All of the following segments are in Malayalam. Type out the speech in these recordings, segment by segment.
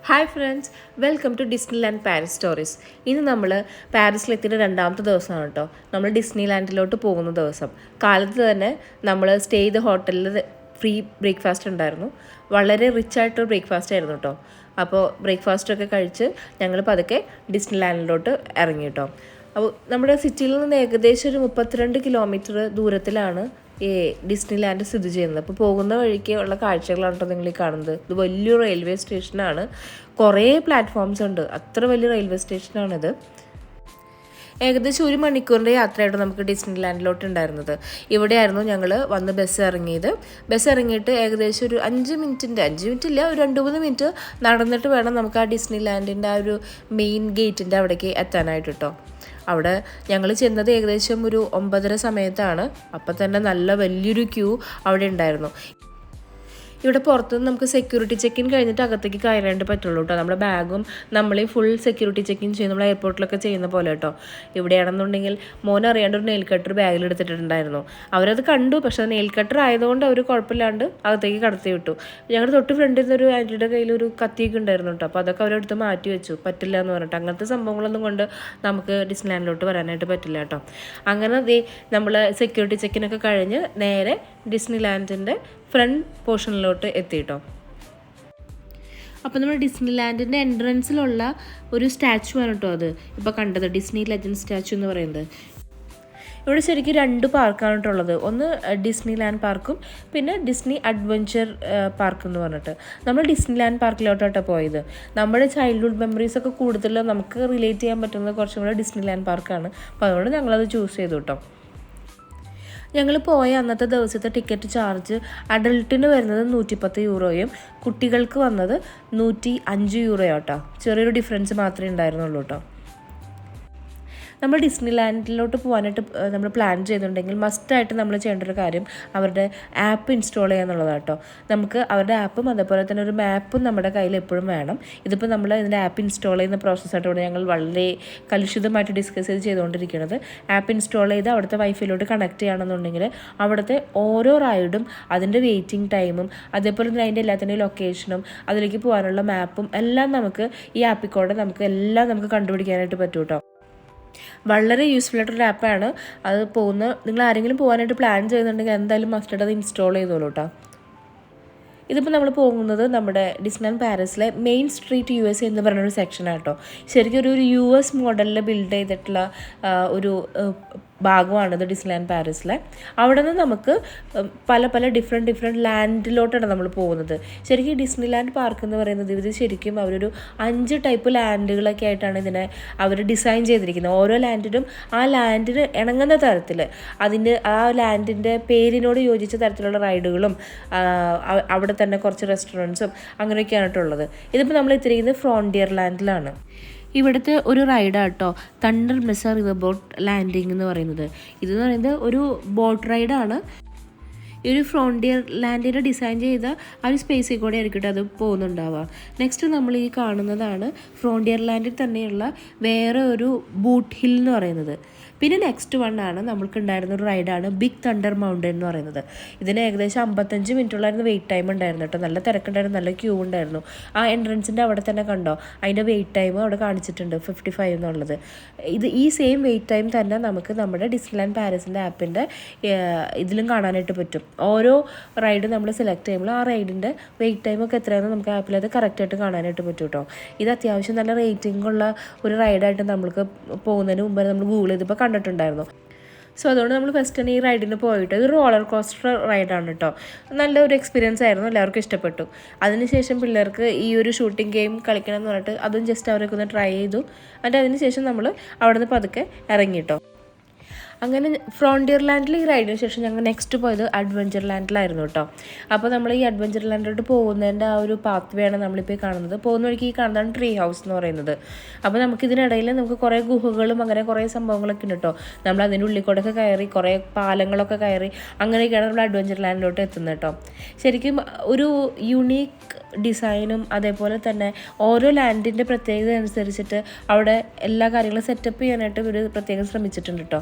Hi friends, welcome to Disneyland Paris stories. ഇന്ന് നമ്മൾ പാരീസിലെത്തിയിട്ട് രണ്ടാമത്തെ ദിവസമാണ് കേട്ടോ. നമ്മൾ ഡിസ്നിലാൻഡിലോട്ട് പോകുന്ന ദിവസം. കാലത്ത് തന്നെ നമ്മൾ സ്റ്റേ ചെയ്ത ഹോട്ടലിൽ ഫ്രീ ബ്രേക്ക്ഫാസ്റ്റ് ഉണ്ടായിരുന്നു. വളരെ റിച്ച് ആയിട്ടൊരു ബ്രേക്ക്ഫാസ്റ്റ് ആയിരുന്നു കേട്ടോ. അപ്പോൾ ബ്രേക്ക്ഫാസ്റ്റൊക്കെ കഴിച്ച് ഞങ്ങൾ പതുക്കെ ഡിസ്നിലാൻഡിലോട്ട് ഇറങ്ങി കേട്ടോ. അപ്പോൾ നമ്മുടെ സിറ്റിയിൽ നിന്ന് ഏകദേശം ഒരു 32 കിലോമീറ്റർ ദൂരത്തിലാണ് ഈ ഡിസ്നിലാൻഡ് സ്ഥിതി ചെയ്യുന്നത്. അപ്പോൾ പോകുന്ന വഴിക്ക് ഉള്ള കാഴ്ചകളാണ് കേട്ടോ നിങ്ങൾ ഈ കാണുന്നത്. ഇത് വലിയൊരു റെയിൽവേ സ്റ്റേഷനാണ്. കുറേ പ്ലാറ്റ്ഫോംസ് ഉണ്ട്. അത്ര വലിയ റെയിൽവേ സ്റ്റേഷനാണിത്. ഏകദേശം 1 മണിക്കൂറിൻ്റെ യാത്രയായിട്ട് നമുക്ക് ഡിസ്നിലാൻഡിലോട്ട് ഉണ്ടായിരുന്നത്. ഇവിടെയായിരുന്നു ഞങ്ങൾ വന്ന് ബസ് ഇറങ്ങിയത്. ബസ് ഇറങ്ങിയിട്ട് ഏകദേശം ഒരു 5 മിനിറ്റില്ല, ഒരു 2-3 മിനിറ്റ് നടന്നിട്ട് വേണം നമുക്ക് ആ ഡിസ്നിലാൻഡിൻ്റെ ആ ഒരു മെയിൻ ഗേറ്റിൻ്റെ അവിടേക്ക് എത്താനായിട്ട് കേട്ടോ. അവിടെ ഞങ്ങൾ ചെന്നത് ഏകദേശം ഒരു 9:30 സമയത്താണ്. അപ്പം തന്നെ നല്ല വലിയൊരു ക്യൂ അവിടെ ഉണ്ടായിരുന്നു. ഇവിടെ പുറത്തുനിന്ന് നമുക്ക് സെക്യൂരിറ്റി ചെക്കിൻ കഴിഞ്ഞിട്ട് അകത്തേക്ക് കയറേണ്ടി പറ്റുള്ളൂ കേട്ടോ. നമ്മുടെ ബാഗും നമ്മളീ ഫുൾ സെക്യൂരിറ്റി ചെക്കിൻ ചെയ്യും, നമ്മൾ എയർപോർട്ടിലൊക്കെ ചെയ്യുന്ന പോലെ കേട്ടോ. ഇവിടെയാണെന്നുണ്ടെങ്കിൽ മോൻ അറിയാണ്ട് ഒരു നെയിൽ കട്ടർ ബാഗിൽ എടുത്തിട്ടുണ്ടായിരുന്നു. അവരത് കണ്ടു, പക്ഷേ അത് നെയിൽ കട്ടർ ആയതുകൊണ്ട് അവർ കുഴപ്പമില്ലാണ്ട് അകത്തേക്ക് കടത്തി വിട്ടു. ഞങ്ങളുടെ തൊട്ട് ഫ്രണ്ടിൽ നിന്നൊരു ആൻറ്റിയുടെ കയ്യിൽ ഒരു കത്തിയൊക്കെ ഉണ്ടായിരുന്നു കേട്ടോ. അപ്പോൾ അതൊക്കെ അവരെടുത്ത് മാറ്റി വെച്ചു, പറ്റില്ല എന്ന് പറഞ്ഞിട്ട്. അങ്ങനത്തെ സംഭവങ്ങളൊന്നും കൊണ്ട് നമുക്ക് ഡിസ്നിലാൻഡിലോട്ട് വരാനായിട്ട് പറ്റില്ല കേട്ടോ. അങ്ങനെ നമ്മൾ സെക്യൂരിറ്റി ചെക്കിനൊക്കെ കഴിഞ്ഞ് നേരെ ഡിസ്നിലാൻഡിൻ്റെ ഫ്രണ്ട് പോർഷനിലോട്ട് എത്തിയിട്ടോ. അപ്പോൾ നമ്മൾ ഡിസ്നിലാൻഡിൻ്റെ എൻട്രൻസിലുള്ള ഒരു സ്റ്റാച്ചു ആണ് കേട്ടോ അത് ഇപ്പോൾ കണ്ടത്, ഡിസ്നി ലെജൻഡ് സ്റ്റാച്ചു എന്ന് പറയുന്നത്. ഇവിടെ ശരിക്കും 2 പാർക്കാണ് കേട്ടോ ഉള്ളത്. ഒന്ന് ഡിസ്നിലാൻഡ് പാർക്കും പിന്നെ ഡിസ്നി അഡ്വഞ്ചർ പാർക്ക് എന്ന് പറഞ്ഞിട്ട്. നമ്മൾ ഡിസ്നിലാൻഡ് പാർക്കിലോട്ടാണ് പോയത്. നമ്മുടെ ചൈൽഡ്ഹുഡ് മെമ്മറീസൊക്കെ കൂടുതൽ നമുക്ക് റിലേറ്റ് ചെയ്യാൻ പറ്റുന്നത് കുറച്ചും കൂടെ ഡിസ്നിലാൻഡ് പാർക്കാണ്. അപ്പോൾ അതുകൊണ്ട് ഞങ്ങളത് ചൂസ് ചെയ്തു കേട്ടോ. ഞങ്ങൾ പോയ അന്നത്തെ ദിവസത്തെ ടിക്കറ്റ് ചാർജ് അഡൾട്ടിന് വരുന്നത് 110 യൂറോയും കുട്ടികൾക്ക് വന്നത് 105 യൂറോയോ കേട്ടോ. ചെറിയൊരു ഡിഫറൻസ് മാത്രമേ ഉണ്ടായിരുന്നുള്ളൂ കേട്ടോ. നമ്മൾ ഡിസ്നിലാൻഡിലോട്ട് പോകാനായിട്ട് നമ്മൾ പ്ലാൻ ചെയ്തിട്ടുണ്ടെങ്കിൽ മസ്റ്റായിട്ട് നമ്മൾ ചെയ്യേണ്ട ഒരു കാര്യം അവരുടെ ആപ്പ് ഇൻസ്റ്റാൾ ചെയ്യുക എന്നുള്ളതാണ് കേട്ടോ. നമുക്ക് അവരുടെ ആപ്പും അതേപോലെ തന്നെ ഒരു മാപ്പും നമ്മുടെ കയ്യിൽ എപ്പോഴും വേണം. ഇതിപ്പോൾ നമ്മൾ ഇതിൻ്റെ ആപ്പ് ഇൻസ്റ്റാൾ ചെയ്യുന്ന പ്രോസസ്സായിട്ടോടെ ഞങ്ങൾ വളരെ കലുഷിതമായിട്ട് ഡിസ്കസ് ചെയ്തുകൊണ്ടിരിക്കുന്നത്. ആപ്പ് ഇൻസ്റ്റാൾ ചെയ്ത് അവിടുത്തെ വൈഫൈയിലോട്ട് കണക്ട് ചെയ്യുകയാണെന്നുണ്ടെങ്കിൽ അവിടുത്തെ ഓരോ റൈഡും അതിൻ്റെ വെയിറ്റിംഗ് ടൈമും അതേപോലെ തന്നെ അതിൻ്റെ എല്ലാത്തിൻ്റെയും ലൊക്കേഷനും അതിലേക്ക് പോകാനുള്ള മാപ്പും എല്ലാം നമുക്ക് ഈ ആപ്പിൽ കൂടെ നമുക്ക് കണ്ടുപിടിക്കാനായിട്ട് പറ്റും കേട്ടോ. വളരെ യൂസ്ഫുൾ ആയിട്ടൊരു ആപ്പാണ് അത്. നിങ്ങൾ ആരെങ്കിലും പോകാനായിട്ട് പ്ലാൻ ചെയ്യുന്നുണ്ടെങ്കിൽ എന്തായാലും മസ്റ്റായിട്ട് അത് ഇൻസ്റ്റാൾ ചെയ്തോളൂ കേട്ടോ. ഇതിപ്പോൾ നമ്മൾ പോകുന്നത് നമ്മുടെ ഡിസ്നിലാൻഡ് പാരീസിലെ മെയിൻ സ്ട്രീറ്റ് USA എന്ന് പറഞ്ഞൊരു സെക്ഷനാണ് കേട്ടോ. ശരിക്കും ഒരു US മോഡലിൽ ബിൽഡ് ചെയ്തിട്ടുള്ള ഒരു ഭാഗമാണിത് ഡിസ്നിലാൻഡ് പാരീസിലെ. അവിടെ നിന്ന് നമുക്ക് പല ഡിഫറെൻറ്റ് ലാൻഡിലോട്ടാണ് നമ്മൾ പോകുന്നത്. ശരിക്കും ഡിസ്നിലാൻഡ് പാർക്ക് എന്ന് പറയുന്നത് ഇത് ശരിക്കും അവരൊരു 5 ടൈപ്പ് ലാൻഡുകളൊക്കെ ആയിട്ടാണ് ഇതിനെ അവർ ഡിസൈൻ ചെയ്തിരിക്കുന്നത്. ഓരോ ലാൻഡിനും ആ ലാൻഡിന് ഇണങ്ങുന്ന തരത്തിൽ ആ ലാൻഡിൻ്റെ പേരിനോട് യോജിച്ച തരത്തിലുള്ള റൈഡുകളും അവിടെ തന്നെ കുറച്ച് റെസ്റ്റോറൻറ്റ്സും അങ്ങനെയൊക്കെയാണ് കേട്ടുള്ളത്. ഇതിപ്പോൾ നമ്മൾ എത്തിയിരിക്കുന്നത് ഫ്രോണ്ടിയർ ലാൻഡിലാണ്. ഇവിടുത്തെ ഒരു റൈഡാണ് കേട്ടോ തണ്ടർ മെസ റിവർ ബോട്ട് ലാൻഡിങ് എന്ന് പറയുന്നത്. ഇതെന്ന് പറയുന്നത് ഒരു ബോട്ട് റൈഡാണ്. ഈ ഒരു ഫ്രോണ്ടിയർ ലാൻഡിനെ ഡിസൈൻ ചെയ്ത ആ ഒരു സ്പേസിൽ കൂടെ ആയിരിക്കട്ടെ അത് പോകുന്നുണ്ടാവുക. നെക്സ്റ്റ് നമ്മൾ ഈ കാണുന്നതാണ് ഫ്രോണ്ടിയർ ലാൻഡിൽ തന്നെയുള്ള വേറെ ഒരു ബൂട്ട് ഹിൽ എന്ന് പറയുന്നത്. പിന്നെ നെക്സ്റ്റ് വണ്ണാണ് നമ്മൾക്കുണ്ടായിരുന്ന ഒരു റൈഡാണ് ബിഗ് തണ്ടർ മൗണ്ടൻ എന്ന് പറയുന്നത്. ഇതിന് ഏകദേശം 55 മിനിറ്റുള്ളായിരുന്നു വെയിറ്റ് ടൈം ഉണ്ടായിരുന്നു കേട്ടോ. നല്ല തിരക്കുണ്ടായിരുന്നു, നല്ല ക്യൂ ഉണ്ടായിരുന്നു. ആ എൻട്രൻസിൻ്റെ അവിടെ തന്നെ കണ്ടോ അതിൻ്റെ വെയിറ്റ് ടൈം അവിടെ കാണിച്ചിട്ടുണ്ട് 55 എന്നുള്ളത്. ഈ സെയിം വെയിറ്റ് ടൈം തന്നെ നമുക്ക് നമ്മുടെ ഡിസ്നിലാൻഡ് പാരീസിൻ്റെ ആപ്പിൻ്റെ ഇതിലും കാണാനായിട്ട് പറ്റും. ഓരോ റൈഡ് നമ്മൾ സെലക്ട് ചെയ്യുമ്പോൾ ആ റൈഡിൻ്റെ വെയിറ്റ് ടൈമൊക്കെ എത്രയാണെന്ന് നമുക്ക് ആപ്പിൽ അത് കറക്റ്റായിട്ട് കാണാനായിട്ട് പറ്റും കേട്ടോ. ഇത് അത്യാവശ്യം നല്ല റേറ്റിംഗ് ഉള്ള ഒരു റൈഡായിട്ട് നമ്മൾക്ക് പോകുന്നതിന് മുമ്പ് നമ്മൾ ഗൂഗിൾ ചെയ്തപ്പോൾ കണ്ടിട്ടുണ്ടായിരുന്നു. സോ അതുകൊണ്ട് നമ്മൾ ഫസ്റ്റ് തന്നെ ഈ റൈഡിന് പോയിട്ട് ഇത് റോളർ കോസ്റ്റർ റൈഡാണ് കേട്ടോ. നല്ലൊരു എക്സ്പീരിയൻസ് ആയിരുന്നു, എല്ലാവർക്കും ഇഷ്ടപ്പെട്ടു. അതിനുശേഷം പിള്ളേർക്ക് ഈ ഒരു ഷൂട്ടിംഗ് ഗെയിം കളിക്കണം എന്ന് പറഞ്ഞിട്ട് അതും ജസ്റ്റ് അവരൊക്കെ ഒന്ന് ട്രൈ ചെയ്തു. എന്നിട്ട് അതിനുശേഷം നമ്മൾ അവിടെ നിന്ന് പതുക്കെ ഇറങ്ങിട്ടോ. അങ്ങനെ ഫ്രോണ്ടിയർ ലാൻഡിൽ ഈ റൈഡിന് ശേഷം ഞങ്ങൾ നെക്സ്റ്റ് പോയത് അഡ്വഞ്ചർ ലാൻഡിലായിരുന്നു കേട്ടോ. അപ്പോൾ നമ്മൾ ഈ അഡ്വഞ്ചർ ലാൻഡിലോട്ട് പോകുന്നതിൻ്റെ ആ ഒരു പാത്ത് വേയാണ് നമ്മളിപ്പോൾ കാണുന്നത്. പോകുന്ന വഴിക്ക് ഈ കാണുന്നതാണ് ട്രീ ഹൗസ് എന്ന് പറയുന്നത്. അപ്പോൾ നമുക്കിതിനിടയിൽ നമുക്ക് കുറേ ഗുഹകളും അങ്ങനെ കുറേ സംഭവങ്ങളൊക്കെ ഉണ്ട് കേട്ടോ. നമ്മൾ അതിൻ്റെ ഉള്ളിൽ കൂടെയൊക്കെ കയറി കുറേ പാലങ്ങളൊക്കെ കയറി അങ്ങനെയൊക്കെയാണ് നമ്മൾ അഡ്വഞ്ചർ ലാൻഡിലോട്ട് എത്തുന്നത് കേട്ടോ. ശരിക്കും ഒരു യുണീക്ക് ഡിസൈനും അതേപോലെ തന്നെ ഓരോ ലാൻഡിൻ്റെ പ്രത്യേകത അനുസരിച്ചിട്ട് അവിടെ എല്ലാ കാര്യങ്ങളും സെറ്റപ്പ് ചെയ്യാനായിട്ട് ഒരു പ്രത്യേകം ശ്രമിച്ചിട്ടുണ്ട് കേട്ടോ.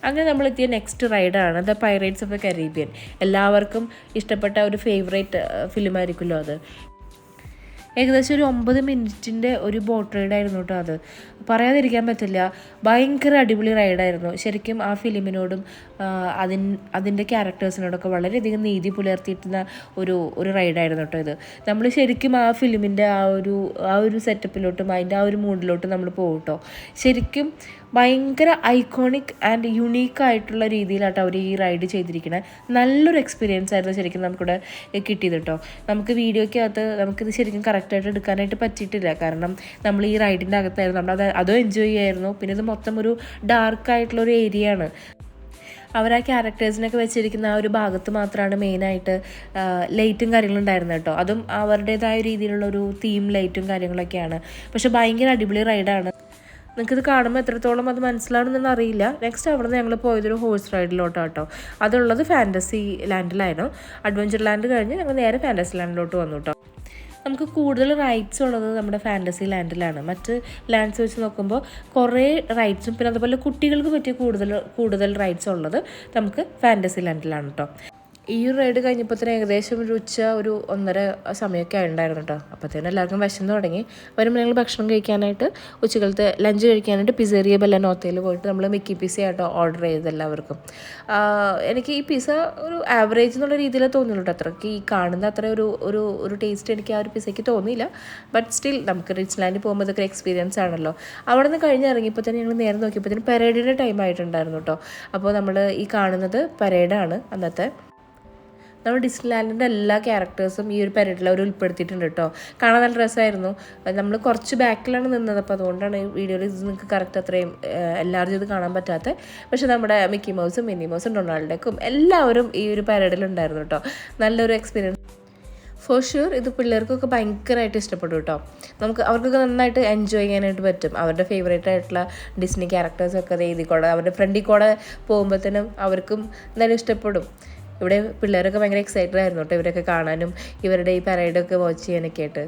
അങ്ങനെ നമ്മളെത്തിയ നെക്സ്റ്റ് റൈഡാണ് the pirates of the Caribbean. എല്ലാവർക്കും ഇഷ്ടപ്പെട്ട ഒരു ഫേവറേറ്റ് ഫിലിമായിരിക്കുമല്ലോ അത്. ഏകദേശം ഒരു 9 മിനിറ്റിൻ്റെ ഒരു ബോട്ട് റൈഡായിരുന്നു കേട്ടോ അത്. പറയാതിരിക്കാൻ പറ്റില്ല, ഭയങ്കര അടിപൊളി റൈഡായിരുന്നു. ശരിക്കും ആ ഫിലിമിനോടും അതിൻ്റെ ക്യാരക്ടേഴ്സിനോടൊക്കെ വളരെയധികം നീതി പുലർത്തിയിട്ടുന്ന ഒരു റൈഡായിരുന്നു കേട്ടോ ഇത്. നമ്മൾ ശരിക്കും ആ ഫിലിമിൻ്റെ ആ ഒരു സെറ്റപ്പിലോട്ടും അതിൻ്റെ ആ ഒരു മൂഡിലോട്ടും നമ്മൾ പോകും കേട്ടോ. ശരിക്കും ഭയങ്കര ഐക്കോണിക് ആൻഡ് യുണീക്ക് ആയിട്ടുള്ള രീതിയിലാട്ടോ അവർ ഈ റൈഡ് ചെയ്തിരിക്കുന്നത്. നല്ലൊരു എക്സ്പീരിയൻസ് ആയിരുന്നു ശരിക്കും നമുക്കിവിടെ കിട്ടിയത് കേട്ടോ. നമുക്ക് വീഡിയോയ്ക്കകത്ത് നമുക്കിത് ശരിക്കും കറക്റ്റായിട്ട് എടുക്കാനായിട്ട് പറ്റിയിട്ടില്ല, കാരണം നമ്മൾ ഈ റൈഡിൻ്റെ അകത്തായിരുന്നു, നമ്മൾ അതും എൻജോയ് ചെയ്യായിരുന്നു. പിന്നെ ഇത് മൊത്തം ഒരു ഡാർക്കായിട്ടുള്ളൊരു ഏരിയ ആണ്. അവർ ആ ക്യാരക്ടേഴ്സിനൊക്കെ വെച്ചിരിക്കുന്ന ആ ഒരു ഭാഗത്ത് മാത്രമാണ് മെയിനായിട്ട് ലൈറ്റും കാര്യങ്ങളും ഉണ്ടായിരുന്നത് കേട്ടോ. അതും അവരുടേതായ രീതിയിലുള്ളൊരു തീം ലൈറ്റും കാര്യങ്ങളൊക്കെയാണ്. പക്ഷെ ഭയങ്കര അടിപൊളി റൈഡാണ്. നിങ്ങൾക്കിത് കാണുമ്പോൾ എത്രത്തോളം അത് മനസ്സിലാവണമെന്നൊന്നും അറിയില്ല. നെക്സ്റ്റ് അവിടെ നിന്ന് ഞങ്ങൾ പോയതൊരു ഹോഴ്സ് റൈഡിലോട്ടോ. അതുള്ളത് ഫാൻറ്റസി ലാൻഡിലായിരുന്നു. അഡ്വഞ്ചർ ലാൻഡ് കഴിഞ്ഞ് ഞങ്ങൾ നേരെ ഫാൻറ്റസി ലാൻഡിലോട്ട് വന്നു കേട്ടോ. നമുക്ക് കൂടുതൽ റൈഡ്സ് ഉള്ളത് നമ്മുടെ ഫാൻറ്റസി ലാൻഡിലാണ്. മറ്റ് ലാൻഡ്സ് വെച്ച് നോക്കുമ്പോൾ കുറേ റൈഡ്സും പിന്നെ അതുപോലെ കുട്ടികൾക്ക് പറ്റിയ കൂടുതൽ റൈഡ്സ് ഉള്ളത് നമുക്ക് ഫാൻറ്റസി ലാൻഡിലാണ് കേട്ടോ. ഈ ഒരു റൈഡ് കഴിഞ്ഞപ്പോൾ തന്നെ ഏകദേശം ഒരു ഉച്ച 1:30 സമയമൊക്കെ ആയിട്ടുണ്ടായിരുന്നു കേട്ടോ. അപ്പോഴത്തേനും എല്ലാവർക്കും വിശന്ന് തുടങ്ങി. വരുമ്പോൾ ഞങ്ങൾ ഭക്ഷണം കഴിക്കാനായിട്ട് ഉച്ചകളത്തെ ലഞ്ച് കഴിക്കാനായിട്ട് പിസേറിയ ബെല്ലനോത്തയിൽ പോയിട്ട് നമ്മൾ മിക്കി പിസ ആയിട്ടോ ഓർഡർ ചെയ്തത് എല്ലാവർക്കും. എനിക്ക് ഈ പിസ ഒരു ആവറേജ് എന്നുള്ള രീതിയിൽ തോന്നിയുള്ളൂ കേട്ടോ. അത്രയ്ക്ക് ഈ കാണുന്ന അത്ര ഒരു ടേസ്റ്റ് എനിക്ക് ആ ഒരു പിസയ്ക്ക് തോന്നിയില്ല. ബട്ട് സ്റ്റിൽ നമുക്ക് റിച്ച് ലാൻഡിൽ പോകുമ്പോൾ ഇതൊക്കെ എക്സ്പീരിയൻസ് ആണല്ലോ. അവിടെ നിന്ന് കഴിഞ്ഞിറങ്ങിയപ്പോൾ തന്നെ ഞങ്ങൾ നേരെ നോക്കിയപ്പോൾ പരേഡിൻ്റെ ടൈം ആയിട്ടുണ്ടായിരുന്നു കേട്ടോ. അപ്പോൾ നമ്മൾ ഈ കാണുന്നത് പരേഡാണ് അന്നത്തെ. നമ്മൾ ഡിസ്നി ലാൻഡിൻ്റെ എല്ലാ ക്യാരക്ടേഴ്സും ഈ ഒരു പരേഡിൽ അവർ ഉൾപ്പെടുത്തിയിട്ടുണ്ട് കേട്ടോ. കാണാൻ നല്ല രസമായിരുന്നു. നമ്മൾ കുറച്ച് ബാക്കിലാണ് നിന്നത്, അപ്പോൾ അതുകൊണ്ടാണ് ഈ വീഡിയോയിൽ ഇത് നിങ്ങൾക്ക് കറക്റ്റ് അത്രയും എല്ലാവരും ഇത് കാണാൻ പറ്റാത്തത്. പക്ഷെ നമ്മുടെ മിക്കി മൗസും മിന്നി മൗസും ഡൊണാൾഡക്കും എല്ലാവരും ഈ ഒരു പരേഡിലുണ്ടായിരുന്നു കേട്ടോ. നല്ലൊരു എക്സ്പീരിയൻസ് ഫോർ ഷുവർ. ഇത് പിള്ളേർക്കൊക്കെ ഭയങ്കരമായിട്ട് ഇഷ്ടപ്പെടും കേട്ടോ. അവർക്കൊക്കെ നന്നായിട്ട് എൻജോയ് ചെയ്യാനായിട്ട് പറ്റും. അവരുടെ ഫേവറേറ്റ് ആയിട്ടുള്ള ഡിസ്നി ക്യാരക്ടേഴ്സൊക്കെ ഇതിൽ അവരുടെ ഫ്രണ്ടിൽ കൂടെ പോകുമ്പോഴത്തേനും അവർക്കും എന്തായാലും ഇഷ്ടപ്പെടും. ഇവിടെ പിള്ളേരൊക്കെ ഭയങ്കര എക്സൈറ്റഡ് ആയിരുന്നു കേട്ടോ ഇവരൊക്കെ കാണാനും ഇവരുടെ ഈ പരേഡൊക്കെ വാച്ച് ചെയ്യാനൊക്കെ ആയിട്ട്.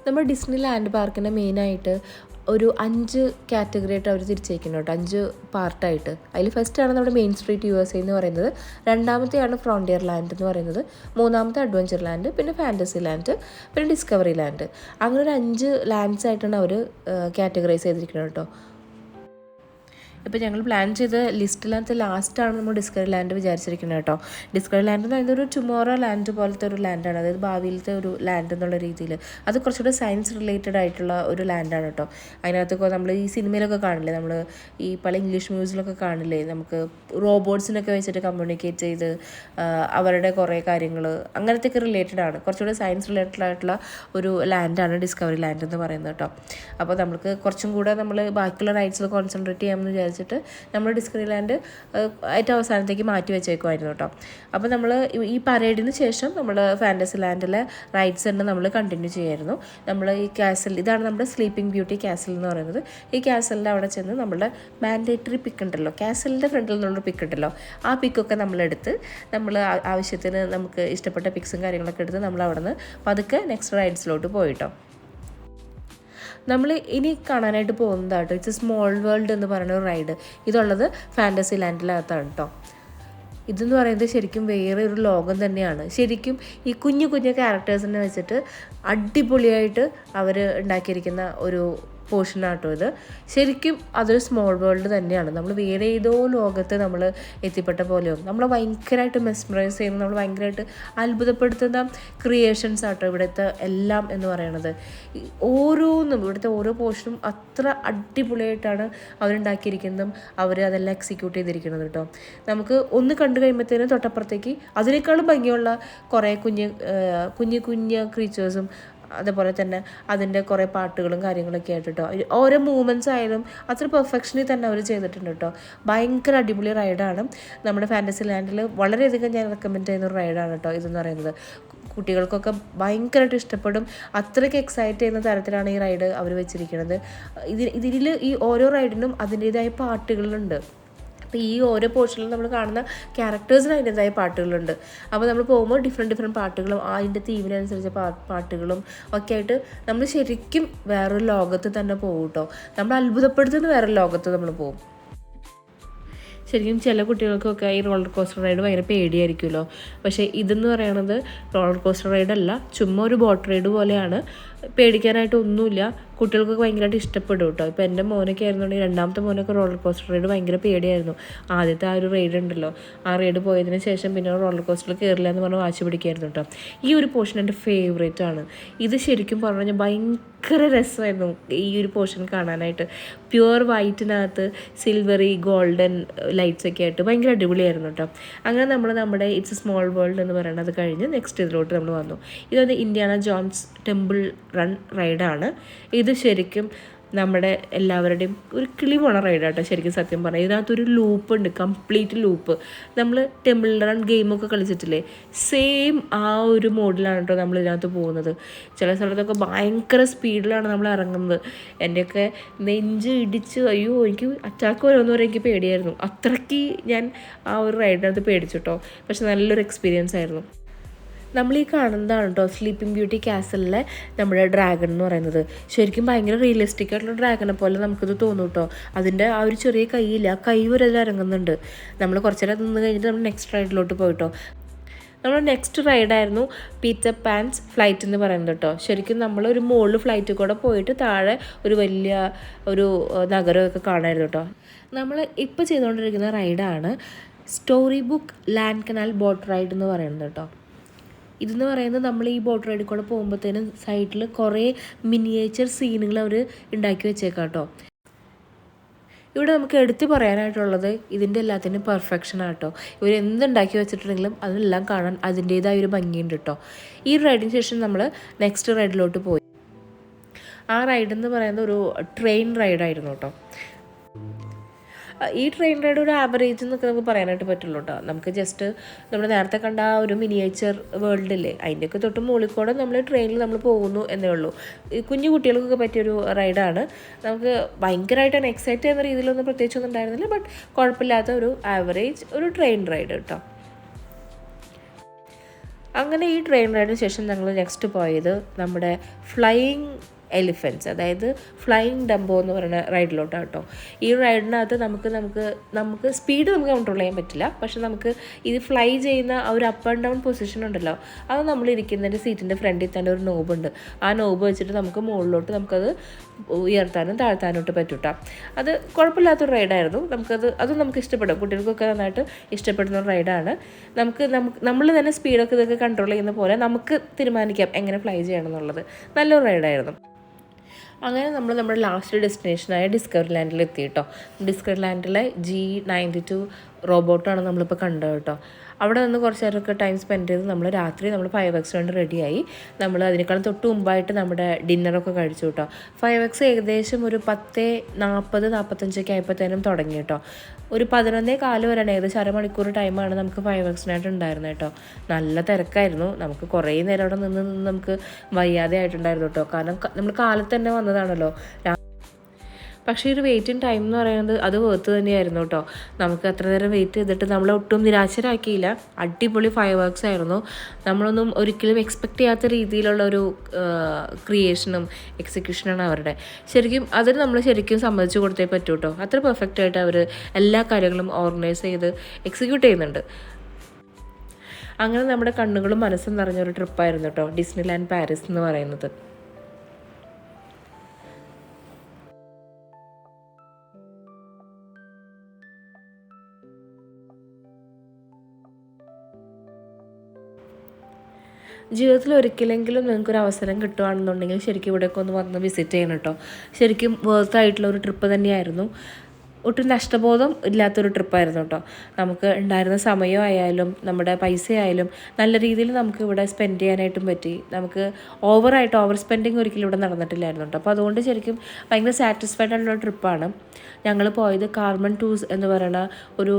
നമ്മൾ ഡിസ്നി ലാൻഡ് പാർക്കിനെ മെയിനായിട്ട് ഒരു 5 കാറ്റഗറി ആയിട്ട് അവർ തിരിച്ചേക്കുന്നു കേട്ടോ, 5 പാർട്ടായിട്ട്. അതിൽ ഫസ്റ്റാണ് നമ്മുടെ മെയിൻ സ്ട്രീറ്റ് USA എന്ന് പറയുന്നത്, രണ്ടാമത്തെയാണ് ഫ്രോണ്ടിയർ ലാൻഡ് എന്ന് പറയുന്നത്, മൂന്നാമത്തെ അഡ്വഞ്ചർ ലാൻഡ്, പിന്നെ ഫാൻറ്റസി ലാൻഡ്, പിന്നെ ഡിസ്കവറി ലാൻഡ്. അങ്ങനെ ഒരു 5 ലാൻഡ്സ് ആയിട്ടാണ് അവർ കാറ്റഗറൈസ് ചെയ്തിരിക്കുന്നത് കേട്ടോ. ഇപ്പോൾ ഞങ്ങൾ പ്ലാൻ ചെയ്ത ലിസ്റ്റിനകത്ത് ലാസ്റ്റാണ് നമ്മൾ ഡിസ്കവറി ലാൻഡ് വിചാരിച്ചിരിക്കുന്നത് കേട്ടോ. ഡിസ്കവറി ലാൻഡ് എന്ന് പറയുന്നത് ഒരു ടുമോറോ ലാൻഡ് പോലത്തെ ഒരു ലാൻഡാണ്, അതായത് ഭാവിയിലത്തെ ഒരു ലാൻഡ് എന്നുള്ള രീതിയിൽ. അത് കുറച്ചുകൂടെ സയൻസ് റിലേറ്റഡ് ആയിട്ടുള്ള ഒരു ലാൻഡാണ് കേട്ടോ. അതിനകത്തൊക്കെ നമ്മൾ ഈ സിനിമയിലൊക്കെ കാണില്ലേ, നമ്മൾ ഈ പല ഇംഗ്ലീഷ് മൂവീസിലൊക്കെ കാണില്ലേ, നമുക്ക് റോബോട്ട്സിനൊക്കെ വെച്ചിട്ട് കമ്മ്യൂണിക്കേറ്റ് ചെയ്ത് അവരുടെ കുറേ കാര്യങ്ങൾ അങ്ങനത്തെയൊക്കെ റിലേറ്റഡ് ആണ്. കുറച്ചുകൂടെ സയൻസ് റിലേറ്റഡ് ആയിട്ടുള്ള ഒരു ലാൻഡാണ് ഡിസ്കവറി ലാൻഡ് എന്ന് പറയുന്നത് കേട്ടോ. അപ്പോൾ നമുക്ക് കുറച്ചും കൂടെ നമ്മൾ ബാക്കിയുള്ള റൈഡ്സിൽ കോൺസെൻട്രേറ്റ് ചെയ്യാമെന്ന് വിചാരിച്ചിട്ട് നമ്മൾ ഡിസ്കവറി ലാൻഡ് ഏറ്റവും അവസാനത്തേക്ക് മാറ്റി വെച്ചേക്കുമായിരുന്നു കേട്ടോ. അപ്പോൾ നമ്മൾ ഈ പരേഡിന് ശേഷം നമ്മൾ ഫാൻറ്റസി ലാൻഡിലെ റൈഡ്സ് തന്നെ നമ്മൾ കണ്ടിന്യൂ ചെയ്യായിരുന്നു. നമ്മൾ ഈ കാസൽ, ഇതാണ് നമ്മുടെ സ്ലീപ്പിംഗ് ബ്യൂട്ടി കാസൽ എന്ന് പറയുന്നത്. ഈ കാസലിൻ്റെ അവിടെ ചെന്ന് നമ്മളുടെ മാൻഡേറ്ററി പിക്ക് ഉണ്ടല്ലോ, കാസലിൻ്റെ ഫ്രണ്ടിൽ നിന്നുള്ള പിക്ക് ഉണ്ടല്ലോ, ആ പിക്കൊക്കെ നമ്മളെടുത്ത് നമ്മൾ ആവശ്യത്തിന് നമുക്ക് ഇഷ്ടപ്പെട്ട പിക്സും കാര്യങ്ങളൊക്കെ എടുത്ത് നമ്മൾ അവിടെ നിന്ന് പതുക്കെ നെക്സ്റ്റ് റൈഡ്സിലോട്ട് പോയിട്ടോ. നമ്മൾ ഇനി കാണാനായിട്ട് പോകുന്നതാട്ടോ ഇറ്റ്സ് സ്മോൾ വേൾഡ് എന്ന് പറയുന്ന ഒരു റൈഡ്. ഇതുള്ളത് ഫാൻറ്റസി ലാൻഡിനകത്താണ് കേട്ടോ. ഇതെന്ന് പറയുന്നത് ശരിക്കും വേറെ ഒരു ലോകം തന്നെയാണ്. ശരിക്കും ഈ കുഞ്ഞു ക്യാരക്ടേഴ്സിനെ വെച്ചിട്ട് അടിപൊളിയായിട്ട് അവർ ഉണ്ടാക്കിയിരിക്കുന്ന ഒരു പോർഷനാട്ടോ ഇത്. ശരിക്കും അതൊരു സ്മോൾ വേൾഡ് തന്നെയാണ്. നമ്മൾ വേറെ ഏതോ ലോകത്ത് നമ്മൾ എത്തിപ്പെട്ട പോലെയോ നമ്മളെ ഭയങ്കരമായിട്ട് മെസ്മറൈസ് ചെയ്യുന്ന, നമ്മൾ ഭയങ്കരമായിട്ട് അത്ഭുതപ്പെടുത്തുന്ന ക്രിയേഷൻസ് ആട്ടോ ഇവിടുത്തെ എല്ലാം എന്ന് പറയണത്. ഓരോന്നും ഇവിടുത്തെ ഓരോ പോർഷനും അത്ര അടിപൊളിയായിട്ടാണ് അവരുണ്ടാക്കിയിരിക്കുന്നതും അവർ അതെല്ലാം എക്സിക്യൂട്ട് ചെയ്തിരിക്കുന്നത് കേട്ടോ. നമുക്ക് ഒന്ന് കണ്ടു കഴിയുമ്പോഴത്തേനും തൊട്ടപ്പുറത്തേക്ക് അതിനേക്കാളും ഭംഗിയുള്ള കുറേ കുഞ്ഞു ക്രീച്ചേഴ്സും അതേപോലെ തന്നെ അതിൻ്റെ കുറേ പാട്ടുകളും കാര്യങ്ങളൊക്കെ ആയിട്ട് കേട്ടോ. ഓരോ മൂവ്മെൻറ്റ്സ് ആയാലും അത്ര പെർഫെക്ഷനിൽ തന്നെ അവർ ചെയ്തിട്ടുണ്ട് കേട്ടോ. ഭയങ്കര അടിപൊളി റൈഡാണ്. നമ്മുടെ ഫാൻറ്റസി ലാൻഡിൽ വളരെയധികം ഞാൻ റെക്കമെൻഡ് ചെയ്യുന്ന ഒരു റൈഡാണ് കേട്ടോ ഇതെന്ന് പറയുന്നത്. കുട്ടികൾക്കൊക്കെ ഭയങ്കരമായിട്ട് ഇഷ്ടപ്പെടും. അത്രയ്ക്ക് എക്സൈറ്റ് ചെയ്യുന്ന തരത്തിലാണ് ഈ റൈഡ് അവർ വെച്ചിരിക്കുന്നത്. ഇതിൽ ഈ ഓരോ റൈഡിനും അതിൻ്റേതായ പാട്ടുകളുണ്ട്. അപ്പോൾ ഈ ഓരോ പോർഷനിലും നമ്മൾ കാണുന്ന ക്യാരക്ടേഴ്സിന് അതിൻ്റെതായ പാട്ടുകളുണ്ട്. അപ്പോൾ നമ്മൾ പോകുമ്പോൾ ഡിഫറെൻറ്റ് പാട്ടുകളും അതിൻ്റെ തീമിനനുസരിച്ച പാട്ടുകളും ഒക്കെ ആയിട്ട് നമ്മൾ ശരിക്കും വേറൊരു ലോകത്ത് തന്നെ പോകും കേട്ടോ. നമ്മൾ അത്ഭുതപ്പെടുത്തുന്ന വേറൊരു ലോകത്ത് നമ്മൾ പോകും. ശരിക്കും ചില കുട്ടികൾക്കൊക്കെ ഈ റോളർ കോസ്റ്റർ റൈഡ് ഭയങ്കര പേടിയായിരിക്കുമല്ലോ. പക്ഷേ ഇതെന്ന് പറയുന്നത് റോളർ കോസ്റ്റർ റൈഡല്ല, ചുമ്മാ ഒരു ബോട്ട് റൈഡ് പോലെയാണ്. പേടിക്കാനായിട്ട് ഒന്നുമില്ല. കുട്ടികൾക്കൊക്കെ ഭയങ്കരമായിട്ട് ഇഷ്ടപ്പെടും കേട്ടോ. ഇപ്പോൾ എൻ്റെ മോനൊക്കെ ആയിരുന്നുണ്ടെങ്കിൽ, രണ്ടാമത്തെ മോനൊക്കെ റോളർ കോസ്റ്റർ റൈഡ് ഭയങ്കര പേടിയായിരുന്നു. ആദ്യത്തെ ആ ഒരു റൈഡ് ഉണ്ടല്ലോ, ആ റൈഡ് പോയതിന് ശേഷം പിന്നെ റോളർ കോസ്റ്ററിൽ കയറില്ല എന്ന് പറഞ്ഞ് വാശി പിടിക്കായിരുന്നു കേട്ടോ. ഈ ഒരു പോർഷൻ എൻ്റെ ഫേവറേറ്റ് ആണ്. ഇത് ശരിക്കും പറഞ്ഞു കഴിഞ്ഞാൽ ഭയങ്കര രസമായിരുന്നു ഈ ഒരു പോർഷൻ കാണാനായിട്ട്. പ്യുവർ വൈറ്റിനകത്ത് സിൽവറി ഗോൾഡൻ ലൈറ്റ്സ് ഒക്കെ ആയിട്ട് ഭയങ്കര അടിപൊളിയായിരുന്നു കേട്ടോ. അങ്ങനെ നമ്മൾ നമ്മുടെ ഇറ്റ്സ് എ സ്മോൾ വേൾഡ് എന്ന് പറയുന്നത് കഴിഞ്ഞ് നെക്സ്റ്റ് ഇതിലോട്ട് നമ്മൾ വന്നു. ഇതൊന്ന് ഇന്ത്യാന ജോൺസ് ടെമ്പിൾ റൺ റൈഡാണ്. ഇത് ശരിക്കും നമ്മുടെ എല്ലാവരുടെയും ഒരു കിളി പോണ റൈഡാട്ടോ ശരിക്കും സത്യം പറഞ്ഞാൽ. ഇതിനകത്തൊരു ലൂപ്പ് ഉണ്ട്, കംപ്ലീറ്റ് ലൂപ്പ്. നമ്മൾ ടെമ്പിൾ റൺ ഗെയിമൊക്കെ കളിച്ചിട്ടില്ലേ, സെയിം ആ ഒരു മോഡിലാണ് കേട്ടോ നമ്മൾ ഇതിനകത്ത് പോകുന്നത്. ചില സ്ഥലത്തൊക്കെ ഭയങ്കര സ്പീഡിലാണ് നമ്മൾ ഇറങ്ങുന്നത്. എൻ്റെയൊക്കെ നെഞ്ച് ഇടിച്ച് അയ്യോ എനിക്ക് അറ്റാക്ക് വരുമെന്ന് പറയാൻ എനിക്ക് പേടിയായിരുന്നു. അത്രയ്ക്ക് ഞാൻ ആ ഒരു റൈഡിനകത്ത് പേടിച്ചിട്ടോ. പക്ഷെ നല്ലൊരു എക്സ്പീരിയൻസ് ആയിരുന്നു. നമ്മൾ ഈ കാണുന്നതാണ് കേട്ടോ സ്ലീപ്പിംഗ് ബ്യൂട്ടി കാസലിലെ നമ്മുടെ ഡ്രാഗൺ എന്ന് പറയുന്നത്. ശരിക്കും ഭയങ്കര റിയലിസ്റ്റിക് ആയിട്ടുള്ള ഡ്രാഗനെ പോലെ നമുക്കിത് തോന്നും കേട്ടോ. അതിൻ്റെ ആ ഒരു ചെറിയ കൈയില്ല, ആ കൈ വരെ അതിൽ ഇറങ്ങുന്നുണ്ട്. നമ്മൾ കുറച്ച് നേരം നിന്ന് കഴിഞ്ഞിട്ട് നമ്മൾ നെക്സ്റ്റ് റൈഡിലോട്ട് പോയിട്ടോ. നമ്മുടെ നെക്സ്റ്റ് റൈഡായിരുന്നു പീറ്റർ പാൻസ് ഫ്ലൈറ്റ് എന്ന് പറയുന്നത് കേട്ടോ. ശരിക്കും നമ്മളൊരു മുകളിൽ ഫ്ലൈറ്റിൽ കൂടെ പോയിട്ട് താഴെ ഒരു വലിയ ഒരു നഗരമൊക്കെ കാണാമായിരുന്നു കേട്ടോ. നമ്മൾ ഇപ്പോൾ ചെയ്തുകൊണ്ടിരിക്കുന്ന റൈഡാണ് story book land canal boat ride എന്ന് പറയുന്നത് കേട്ടോ. ഇതെന്ന് പറയുന്നത് നമ്മൾ ഈ ബോട്ട് റൈഡിൽ കൂടെ പോകുമ്പോഴത്തേനും സൈഡിൽ കുറേ മിനിയേച്ചർ സീനുകൾ അവർ ഉണ്ടാക്കി വെച്ചേക്കാം കേട്ടോ. ഇവിടെ നമുക്ക് എടുത്ത് പറയാനായിട്ടുള്ളത് ഇതിൻ്റെ എല്ലാത്തിനും പെർഫെക്ഷനാണ് കേട്ടോ. ഇവർ എന്തുണ്ടാക്കി വെച്ചിട്ടുണ്ടെങ്കിലും അതെല്ലാം കാണാൻ അതിൻ്റേതായ ഒരു ഭംഗിയുണ്ട് കേട്ടോ. ഈ റൈഡിന് ശേഷം നമ്മൾ നെക്സ്റ്റ് റൈഡിലോട്ട് പോയി. ആ റൈഡെന്ന് പറയുന്നത് ഒരു ട്രെയിൻ റൈഡായിരുന്നു കേട്ടോ. ഈ ട്രെയിൻ റൈഡ് ഒരു ആവറേജ് എന്നൊക്കെ നമുക്ക് പറയാനായിട്ട് പറ്റുള്ളൂ കേട്ടോ. നമുക്ക് ജസ്റ്റ് നമ്മൾ നേരത്തെ കണ്ട ആ ഒരു മിനിയേച്ചർ വേൾഡില്ലേ, അതിൻ്റെയൊക്കെ തൊട്ട് മുകളിൽ കൂടെ നമ്മൾ ട്രെയിനിൽ നമ്മൾ പോകുന്നു എന്നേ ഉള്ളൂ. കുഞ്ഞു കുട്ടികൾക്കൊക്കെ പറ്റിയൊരു റൈഡാണ്. നമുക്ക് ഭയങ്കരമായിട്ടാണ് എക്സൈറ്റ് ചെയ്യുന്ന രീതിയിലൊന്നും പ്രത്യേകിച്ചൊന്നും ഉണ്ടായിരുന്നില്ല. ബട്ട് കുഴപ്പമില്ലാത്ത ഒരു ആവറേജ് ഒരു ട്രെയിൻ റൈഡ് കേട്ടോ. അങ്ങനെ ഈ ട്രെയിൻ റൈഡിന് ശേഷം ഞങ്ങൾ നെക്സ്റ്റ് പോയത് നമ്മുടെ ഫ്ലൈയിങ് എലിഫൻറ്റ്സ്, അതായത് ഫ്ലൈയിങ് ഡംബോ എന്ന് പറയുന്ന റൈഡിലോട്ടാണ് കേട്ടോ. ഈ റൈഡിനകത്ത് നമുക്ക് സ്പീഡ് നമുക്ക് കൺട്രോൾ ചെയ്യാൻ പറ്റില്ല. പക്ഷെ നമുക്ക് ഇത് ഫ്ലൈ ചെയ്യുന്ന ആ ഒരു അപ്പ് ആൻഡ് ഡൗൺ പൊസിഷൻ ഉണ്ടല്ലോ, അത് നമ്മൾ ഇരിക്കുന്നതിൻ്റെ സീറ്റിൻ്റെ ഫ്രണ്ടിൽ തന്നെ ഒരു നോബുണ്ട്. ആ നോബ് വെച്ചിട്ട് നമുക്ക് മുകളിലോട്ട് നമുക്കത് ഉയർത്താനും താഴ്ത്താനോട്ട് പറ്റും കേട്ടോ. അത് കുഴപ്പമില്ലാത്തൊരു റൈഡായിരുന്നു. അത് നമുക്ക് ഇഷ്ടപ്പെടും, കുട്ടികൾക്കൊക്കെ നന്നായിട്ട് ഇഷ്ടപ്പെടുന്ന ഒരു റൈഡാണ്. നമ്മൾ തന്നെ സ്പീഡൊക്കെ ഇതൊക്കെ കൺട്രോൾ ചെയ്യുന്ന പോലെ നമുക്ക് തീരുമാനിക്കാം എങ്ങനെ ഫ്ലൈ ചെയ്യണം എന്നുള്ളത്. നല്ലൊരു റൈഡായിരുന്നു. അങ്ങനെ നമ്മൾ നമ്മുടെ ലാസ്റ്റ് ഡെസ്റ്റിനേഷനായ ഡിസ്കവറി ലാൻഡിൽ എത്തി കേട്ടോ. ഡിസ്കവറി ലാൻഡിലെ G92 റോബോട്ടാണ് നമ്മളിപ്പോൾ കണ്ടത് കേട്ടോ. അവിടെ നിന്ന് കുറച്ച് നേരമൊക്കെ ടൈം സ്പെൻഡ് ചെയ്ത് നമ്മൾ രാത്രി നമ്മൾ 5X വേണ്ടി റെഡിയായി. നമ്മൾ അതിനേക്കാളും തൊട്ട് മുമ്പായിട്ട് നമ്മുടെ ഡിന്നറൊക്കെ കഴിച്ചു കേട്ടോ. 5X ഏകദേശം ഒരു 10:40-45 ആയപ്പോഴത്തേനും തുടങ്ങി കേട്ടോ. ഒരു 11:15 വരെയാണ്, ഏകദേശം അരമണിക്കൂർ ടൈമാണ് നമുക്ക് 5Xനായിട്ട് ഉണ്ടായിരുന്നത് കേട്ടോ. നല്ല തിരക്കായിരുന്നു. നമുക്ക് കുറേ നേരം അവിടെ നിന്ന് നമുക്ക് വയ്യാതെ ആയിട്ടുണ്ടായിരുന്നു കേട്ടോ. കാരണം നമ്മൾ കാലത്ത് തന്നെ വന്നതാണല്ലോ. പക്ഷേ ഒരു വെയിറ്റിംഗ് ടൈം എന്ന് പറയുന്നത് അത് വേർത്ത് തന്നെയായിരുന്നു കേട്ടോ. നമുക്ക് അത്ര നേരം വെയിറ്റ് ചെയ്തിട്ട് നമ്മളെ ഒട്ടും നിരാശരാക്കിയില്ല. അടിപൊളി 5X ആയിരുന്നു. നമ്മളൊന്നും ഒരിക്കലും എക്സ്പെക്റ്റ് ചെയ്യാത്ത രീതിയിലുള്ള ഒരു ക്രിയേഷനും എക്സിക്യൂഷനാണ് അവരുടെ. ശരിക്കും അതിന് നമ്മൾ ശരിക്കും സമ്മതിച്ചു കൊടുത്തേ പറ്റൂ കേട്ടോ. അത്ര പെർഫെക്റ്റ് ആയിട്ട് അവർ എല്ലാ കാര്യങ്ങളും ഓർഗനൈസ് ചെയ്ത് എക്സിക്യൂട്ട് ചെയ്യുന്നുണ്ട്. അങ്ങനെ നമ്മുടെ കണ്ണുകളും മനസ്സും നിറഞ്ഞൊരു ട്രിപ്പായിരുന്നു കേട്ടോ ഡിസ്നിലാൻഡ് പാരീസ് എന്ന് പറയുന്നത്. ജീവിതത്തിൽ ഒരിക്കലെങ്കിലും നിങ്ങൾക്കൊരു അവസരം കിട്ടുകയാണെന്നുണ്ടെങ്കിൽ ശരിക്കും ഇവിടെയൊക്കെ ഒന്ന് വന്ന് വിസിറ്റ് ചെയ്യണം കേട്ടോ. ശരിക്കും വേർത്തായിട്ടുള്ള ഒരു ട്രിപ്പ് തന്നെയായിരുന്നു. ഒട്ടും നഷ്ടബോധം ഇല്ലാത്തൊരു ട്രിപ്പായിരുന്നു കേട്ടോ. നമുക്ക് ഉണ്ടായിരുന്ന സമയമായാലും നമ്മുടെ പൈസയായാലും നല്ല രീതിയിൽ നമുക്ക് ഇവിടെ സ്പെൻഡ് ചെയ്യാനായിട്ടും പറ്റി. നമുക്ക് ഓവർ സ്പെൻഡിങ് ഒരിക്കലും ഇവിടെ നടന്നിട്ടില്ലായിരുന്നു കേട്ടോ. അപ്പോൾ അതുകൊണ്ട് ശരിക്കും ഭയങ്കര സാറ്റിസ്ഫൈഡ് ആയിട്ടുള്ള ട്രിപ്പാണ്. ഞങ്ങൾ പോയത് കാർമൻ ടൂർസ് എന്ന് പറയുന്ന ഒരു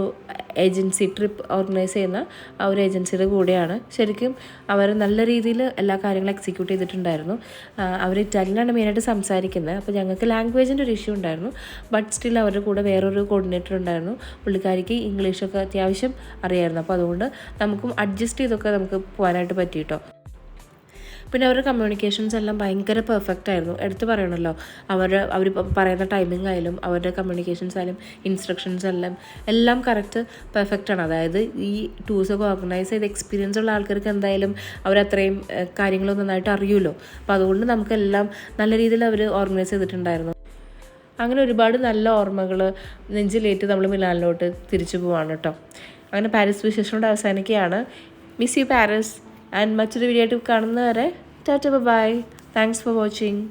ഏജൻസി, ട്രിപ്പ് ഓർഗനൈസ് ചെയ്യുന്ന ആ ഒരു ഏജൻസിയുടെ കൂടെയാണ്. ശരിക്കും അവർ നല്ല രീതിയിൽ എല്ലാ കാര്യങ്ങളും എക്സിക്യൂട്ട് ചെയ്തിട്ടുണ്ടായിരുന്നു. അവർ ഇറ്റാലിയനാണ് മെയിനായിട്ട് സംസാരിക്കുന്നത്. അപ്പോൾ ഞങ്ങൾക്ക് ലാംഗ്വേജിൻ്റെ ഒരു ഇഷ്യൂ ഉണ്ടായിരുന്നു. ബട്ട് സ്റ്റിൽ അവരുടെ കൂടെ വേറൊരു കോർഡിനേറ്റർ ഉണ്ടായിരുന്നു. പുള്ളിക്കാരിക്ക് ഇംഗ്ലീഷൊക്കെ അത്യാവശ്യം അറിയായിരുന്നു. അപ്പോൾ അതുകൊണ്ട് നമുക്കും അഡ്ജസ്റ്റ് ചെയ്തൊക്കെ നമുക്ക് പോകാനായിട്ട് പറ്റി കേട്ടോ. പിന്നെ അവരുടെ കമ്മ്യൂണിക്കേഷൻസ് എല്ലാം ഭയങ്കര പെർഫെക്റ്റ് ആയിരുന്നു. എടുത്ത് പറയണമല്ലോ, അവർ പറയുന്ന ടൈമിംഗ് ആയാലും അവരുടെ കമ്മ്യൂണിക്കേഷൻസ് ആയാലും ഇൻസ്ട്രക്ഷൻസ് എല്ലാം കറക്റ്റ് പെർഫെക്റ്റ് ആണ്. അതായത് ഈ ടൂർസൊക്കെ ഓർഗനൈസ് ചെയ്ത് എക്സ്പീരിയൻസ് ഉള്ള ആൾക്കാർക്ക് എന്തായാലും അവരത്രയും കാര്യങ്ങൾ നന്നായിട്ട് അറിയുമല്ലോ. അപ്പോൾ അതുകൊണ്ട് നമുക്കെല്ലാം നല്ല രീതിയിൽ അവർ ഓർഗനൈസ് ചെയ്തിട്ടുണ്ടായിരുന്നു. അങ്ങനെ ഒരുപാട് നല്ല ഓർമ്മകൾ നെഞ്ചിലേറ്റ് നമ്മൾ മിലാനിലോട്ട് തിരിച്ചു പോവാണ് കേട്ടോ. അങ്ങനെ പാരീസ് വിശേഷനോട് അവസാനിക്കുകയാണ്. Miss you Paris. ആൻഡ് മറ്റൊരു വീഡിയോ ആയിട്ട് കാണുന്നവരെ Tata by. Thanks for watching.